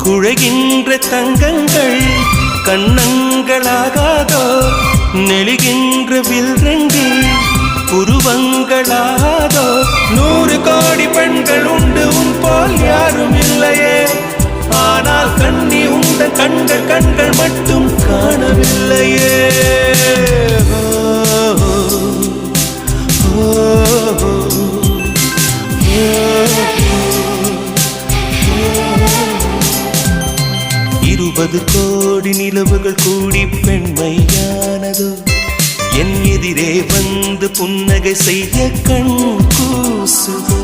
குழைகின்ற தங்கங்கள் கண்ணங்களாகாதோ நெளிகின்ற வில்ரங்கில் புருவங்களாதோ 100 கோடி பெண்கள் உண்டு உன் போல் யாரும் இல்லையே ஆனால் கண்ணி உண்ட கண்கள் மட்டும் காணவில்லையே இருபது கோடி நிலவுகள் கூடி பெண்மையானதோ என் எதிரே வந்து புன்னகை செய்ய கண் கூசுதோ